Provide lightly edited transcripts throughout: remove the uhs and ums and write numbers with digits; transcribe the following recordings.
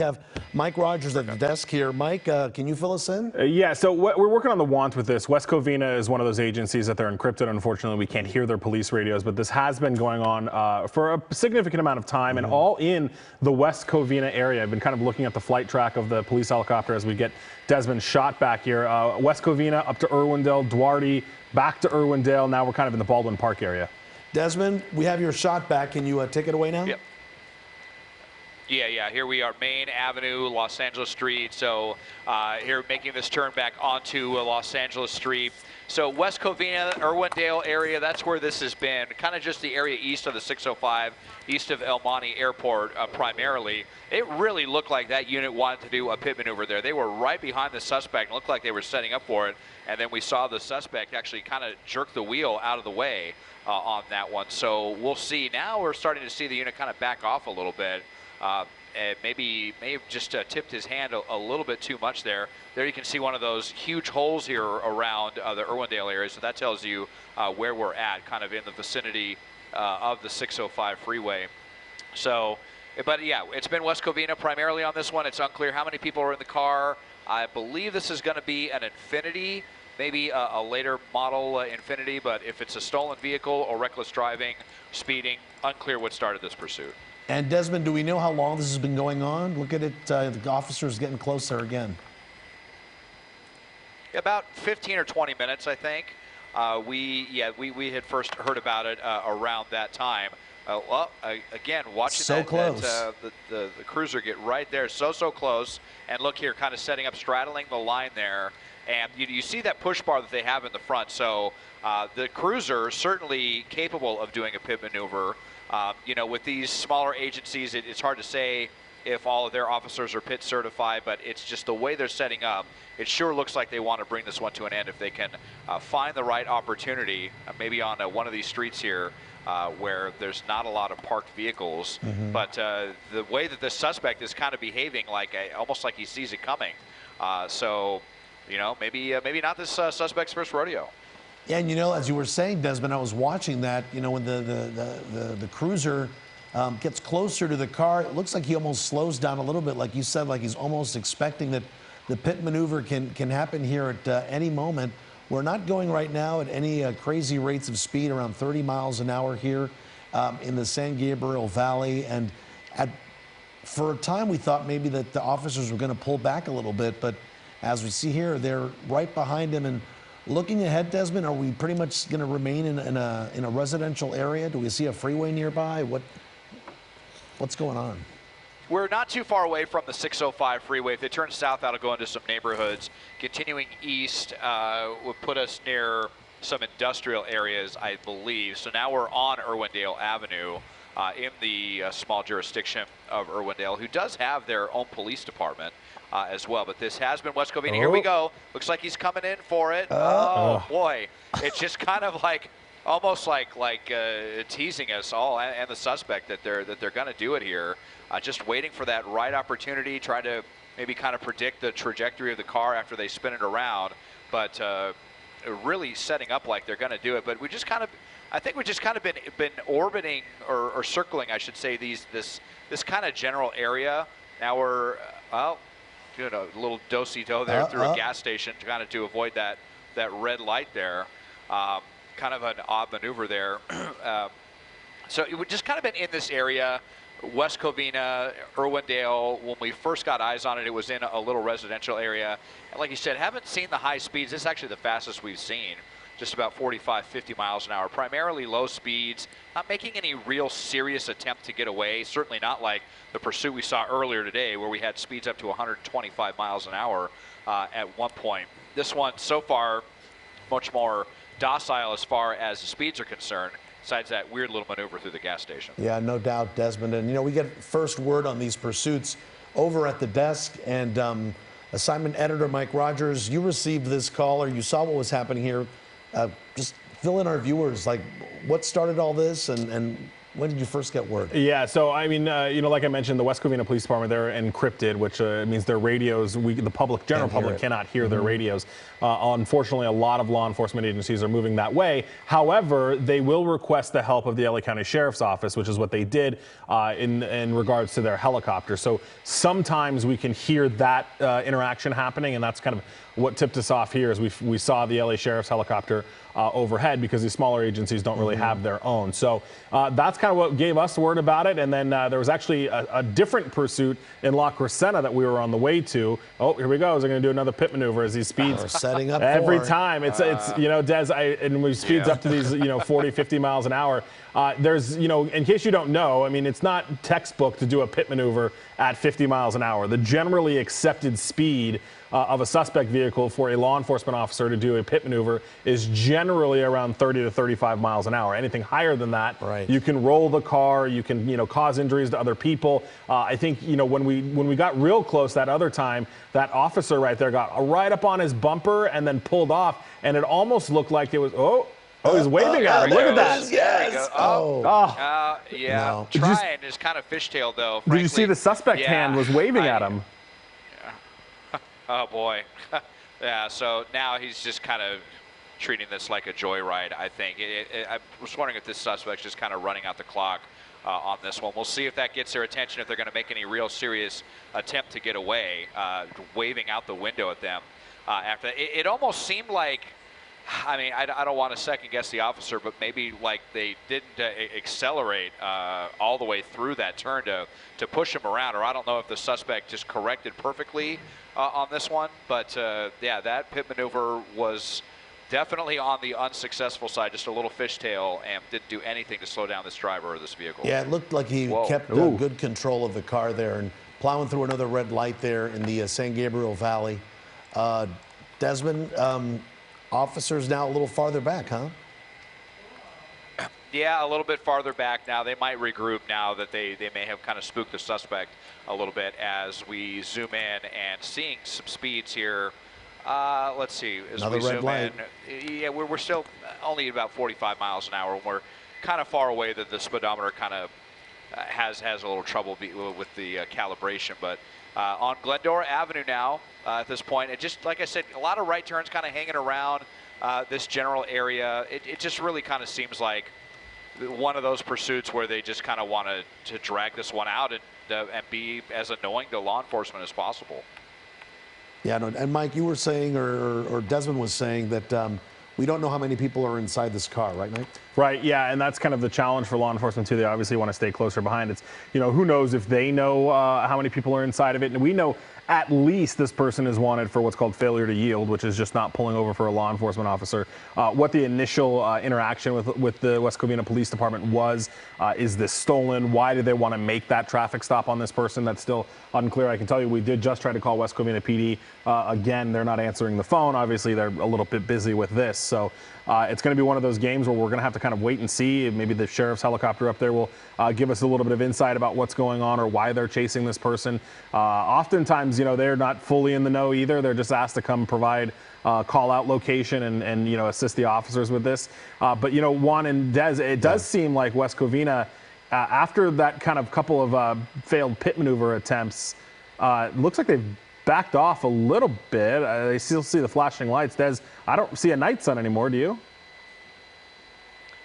Have Mike Rogers at the desk here. Mike, can you fill us in? Yeah, so we're working on the want with this. West Covina is one of those agencies that they're encrypted. Unfortunately, we can't hear their police radios, but this has been going on for a significant amount of time, and all in the West Covina area. I've been kind of looking at the flight track of the police helicopter as we get Desmond shot back here. West Covina up to Irwindale, Duarte, back to Irwindale. Now we're kind of in the Baldwin Park area. Desmond, we have your shot back. Can you take it away now? Yep. Yeah, here we are, Main Avenue, Los Angeles Street. So here making this turn back onto Los Angeles Street. So West Covina, Irwindale area, that's where this has been. Kind of just the area east of the 605, east of El Monte Airport primarily. It really looked like that unit wanted to do a pit maneuver there. They were right behind the suspect. It looked like they were setting up for it. And then we saw the suspect actually kind of jerk the wheel out of the way on that one. So we'll see. Now we're starting to see the unit kind of back off a little bit. May have just tipped his hand a little bit too much there. There you can see one of those huge holes here around the Irwindale area, so that tells you where we're at, kind of in the vicinity of the 605 freeway. So, but yeah, it's been West Covina primarily on this one. It's unclear how many people are in the car. I believe this is going to be an Infiniti, maybe a later model Infiniti, but if it's a stolen vehicle or reckless driving, speeding, unclear what started this pursuit. And Desmond, do we know how long this has been going on? Look at it, the officer's getting closer again. About 15 or 20 minutes, I think. We had first heard about it around that time. Again, watching so close. The cruiser get right there, so close. And look here, kind of setting up, straddling the line there. And you see that push bar that they have in the front. So the cruiser certainly capable of doing a pit maneuver. With these smaller agencies, it's hard to say if all of their officers are pit certified, but it's just the way they're setting up. It sure looks like they want to bring this one to an end if they can find the right opportunity, maybe on one of these streets here where there's not a lot of parked vehicles. But the way that the suspect is kind of behaving, like almost like he sees it coming. Maybe not this suspect's first rodeo. Yeah, and as you were saying, Desmond, I was watching that, when the cruiser gets closer to the car, it looks like he almost slows down a little bit, like you said, like he's almost expecting that the pit maneuver can happen here at any moment. We're not going right now at any crazy rates of speed, around 30 miles an hour here in the San Gabriel Valley. And for a time, we thought maybe that the officers were going to pull back a little bit, but as we see here, they're right behind him. And looking ahead, Desmond, are we pretty much going to remain in a residential area? Do we see a freeway nearby? What's going on? We're not too far away from the 605 freeway. If they turn south, that'll go into some neighborhoods. Continuing east will put us near some industrial areas, I believe. So now we're on Irwindale Avenue in the small jurisdiction of Irwindale, who does have their own police department as well. But this has been West Covina. Here we go. Looks like he's coming in for it. Oh boy, it's just kind of like almost like teasing us all and the suspect that they're going to do it here. Just waiting for that right opportunity, trying to maybe kind of predict the trajectory of the car after they spin it around, but really setting up like they're going to do it. But I think we've just kind of been orbiting or circling, I should say, this kind of general area. Now we're doing a little do-si-do there through a gas station to avoid that red light there. Kind of an odd maneuver there. So we've just kind of been in this area. West Covina, Irwindale, when we first got eyes on it, it was in a little residential area. And like you said, haven't seen the high speeds. This is actually the fastest we've seen, just about 45, 50 miles an hour. Primarily low speeds, not making any real serious attempt to get away. Certainly not like the pursuit we saw earlier today where we had speeds up to 125 miles an hour at one point. This one, so far, much more docile as far as the speeds are concerned, besides that weird little maneuver through the gas station. Yeah, no doubt, Desmond. And, we get first word on these pursuits over at the desk. And assignment editor Mike Rogers, you received this call, or you saw what was happening here. Just fill in our viewers, like what started all this and When did you first get word? Yeah, so I mean, like I mentioned, the West Covina Police Department, they're encrypted, which means their radios, the general public cannot hear their radios. Unfortunately, a lot of law enforcement agencies are moving that way. However, they will request the help of the LA County Sheriff's Office, which is what they did in regards to their helicopter. So sometimes we can hear that interaction happening, and that's kind of what tipped us off here. Is we saw the LA Sheriff's helicopter overhead, because these smaller agencies don't really have their own. So that's kind of what gave us word about it. And then there was actually a different pursuit in La Crescenta that we were on the way to. Oh, here we go. They're going to do another pit maneuver as he speeds. We're setting up every time. It's Des, and we speeds up to these 40, 50 miles an hour. There's, in case you don't know, I mean, it's not textbook to do a pit maneuver at 50 miles an hour. The generally accepted speed of a suspect vehicle for a law enforcement officer to do a pit maneuver is generally around 30 to 35 miles an hour. Anything higher than that, you can roll the car, you can, cause injuries to other people. I think, when we got real close that other time, that officer right there got right up on his bumper and then pulled off, and it almost looked like it was, he's waving at him. Look at that. Yes. Yeah. No. Trying is kind of fishtail, though. Frankly. Did you see the suspect hand was waving at him? Oh, boy. Yeah, so now he's just kind of treating this like a joyride, I think. I was wondering if this suspect's just kind of running out the clock on this one. We'll see if that gets their attention, if they're going to make any real serious attempt to get away, waving out the window at them. After that. It almost seemed like, I mean, I don't want to second guess the officer, but maybe like they didn't accelerate all the way through that turn to push him around, or I don't know if the suspect just corrected perfectly on this one. But yeah, that pit maneuver was definitely on the unsuccessful side, just a little fishtail, and didn't do anything to slow down this driver or this vehicle. Yeah, it looked like he kept good control of the car there, and plowing through another red light there in the San Gabriel Valley. Desmond, officers now a little farther back, huh? Yeah, a little bit farther back now. They might regroup now that they may have kind of spooked the suspect a little bit as we zoom in and seeing some speeds here. Let's see. As Another we red zoom light. in, yeah, we're still only about 45 miles an hour. We're kind of far away that the speedometer kind of has a little trouble with the calibration. But on Glendora Avenue now at this point, and just like I said, a lot of right turns kind of hanging around this general area. It just really kind of seems like one of those pursuits where they just kind of want to drag this one out and be as annoying to law enforcement as possible. Yeah, no, and Mike, you were saying, or Desmond was saying that we don't know how many people are inside this car, right, Mike? Right, yeah, and that's kind of the challenge for law enforcement, too. They obviously want to stay closer behind. It's, who knows if they know how many people are inside of it. And we know at least this person is wanted for what's called failure to yield, which is just not pulling over for a law enforcement officer. What the initial interaction with the West Covina Police Department was, is this stolen? Why did they want to make that traffic stop on this person? That's still unclear. I can tell you we did just try to call West Covina PD. Again, they're not answering the phone. Obviously, they're a little bit busy with this. So it's going to be one of those games where we're going to have to kind of wait and see. Maybe the sheriff's helicopter up there will give us a little bit of insight about what's going on or why they're chasing this person. Oftentimes, they're not fully in the know either. They're just asked to come provide call out location and assist the officers with this. But Juan and Des, it does seem like West Covina, after that kind of couple of failed pit maneuver attempts, looks like they've backed off a little bit. They still see the flashing lights. Des, I don't see a night sun anymore. Do you?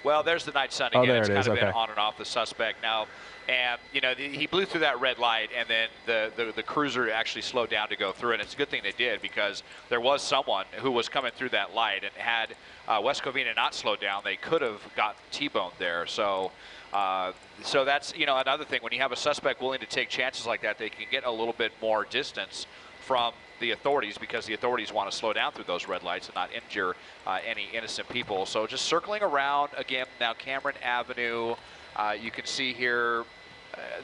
Well, there's the night sun again. There it's it kind is. of been Okay. on and off the suspect now. And, he blew through that red light, and then the cruiser actually slowed down to go through it. And it's a good thing they did, because there was someone who was coming through that light, and had West Covina not slowed down, they could have got T-boned there. So that's, another thing. When you have a suspect willing to take chances like that, they can get a little bit more distance from the authorities, because the authorities want to slow down through those red lights and not injure any innocent people. So just circling around again now, Cameron Avenue. You can see here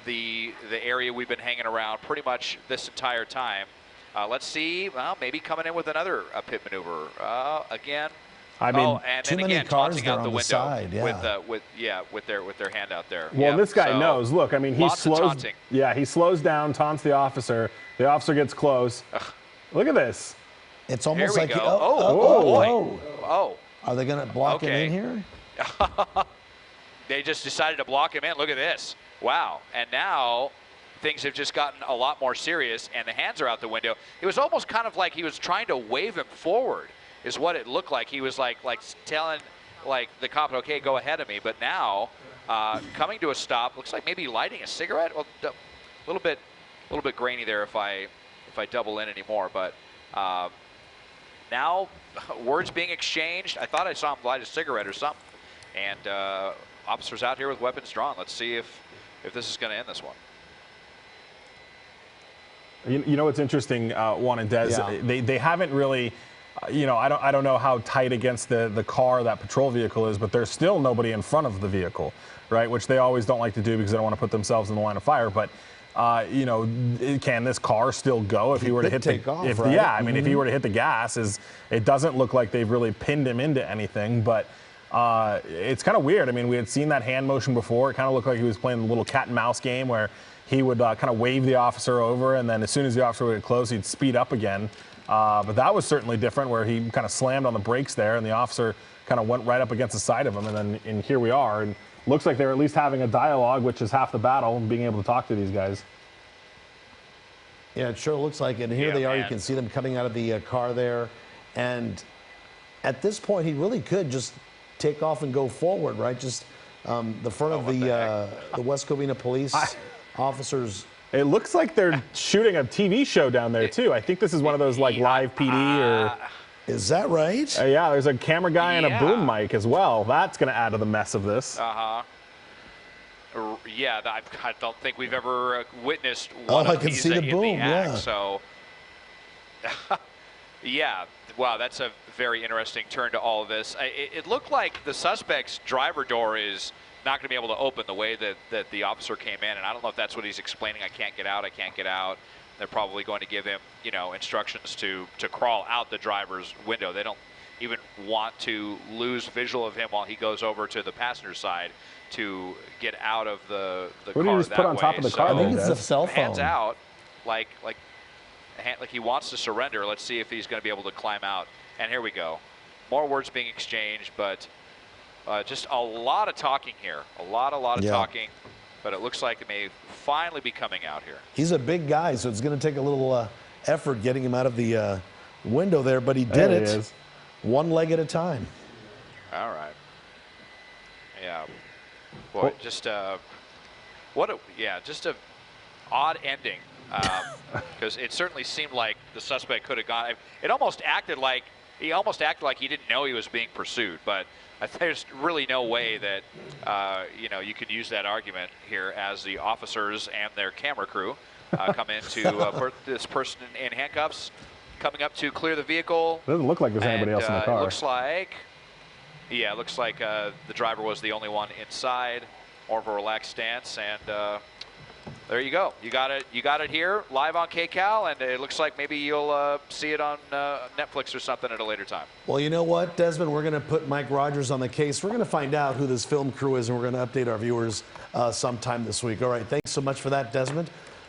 the area we've been hanging around pretty much this entire time. Let's see. Well, maybe coming in with another pit maneuver again. I mean, and too then many again cars taunting there out on the the window side, yeah. with their hand out there. Well, Yep, this guy so knows. Look, I mean, he lots of slows. taunting. Yeah, he slows down, taunts the officer. The officer gets close. Look at this. It's almost Here we like go. Oh, boy. Oh. Are they going to block it in here? they just decided to block him in. Look at this. Wow. And now things have just gotten a lot more serious, and the hands are out the window. It was almost kind of like he was trying to wave him forward, is what it looked like. He was like telling the cop, okay, go ahead of me. But now, coming to a stop, looks like maybe lighting a cigarette. Well, a little bit grainy there if I double in anymore. But now, words being exchanged. I thought I saw him light a cigarette or something. And officers out here with weapons drawn. Let's see if this is going to end this one. You know what's interesting, Juan and Des? Yeah. They haven't really, I don't know how tight against the car that patrol vehicle is, but there's still nobody in front of the vehicle, right? Which they always don't like to do because they don't want to put themselves in the line of fire. But can this car still go if he were to hit take off, right? Yeah, I mean, if he were to hit the gas, it doesn't look like they've really pinned him into anything, but. It's kind of weird. I mean, we had seen that hand motion before. It kind of looked like he was playing a little cat and mouse game where he would kind of wave the officer over, and then as soon as the officer would get close, he'd speed up again. But that was certainly different, where he kind of slammed on the brakes there, and the officer kind of went right up against the side of him, and here we are. And looks like they're at least having a dialogue, which is half the battle, being able to talk to these guys. Yeah, it sure looks like it. And here they are. Man. You can see them coming out of the car there. And at this point, he really could just take off and go forward, right? Just the front of the West Covina police officers. It looks like they're shooting a TV show down there, too. I think this is one of those, live PD or... Is that right? Yeah, there's a camera guy and a boom mic as well. That's going to add to the mess of this. Yeah, I don't think we've ever witnessed one I of can these see the in boom, the act. yeah. So, yeah, wow, that's a very interesting turn to all of this. It looked like the suspect's driver door is not going to be able to open the way that the officer came in, and I don't know if that's what he's explaining. I can't get out. They're probably going to give him, instructions to crawl out the driver's window. They don't even want to lose visual of him while he goes over to the passenger side to get out of the car that way. What do you just put on top of the car? I think it's a cell phone. Hands out, like he wants to surrender. Let's see if he's going to be able to climb out. And here we go. More words being exchanged, but just a lot of talking here. A lot of talking. But it looks like it may finally be coming out here. He's a big guy, so it's going to take a little effort getting him out of the window there, but he did it one leg at a time. All right. Yeah. Boy, just just a odd ending, because it certainly seemed like the suspect could have gone. It almost acted like he didn't know he was being pursued, but there's really no way that you could use that argument here as the officers and their camera crew come in to this person in handcuffs, coming up to clear the vehicle. It doesn't look like there's anybody else in the car. It looks like, the driver was the only one inside. More of a relaxed stance, and there you go. You got it here live on KCAL, and it looks like maybe you'll see it on Netflix or something at a later time. Well, you know what, Desmond? We're going to put Mike Rogers on the case. We're going to find out who this film crew is, and we're going to update our viewers sometime this week. All right, thanks so much for that, Desmond.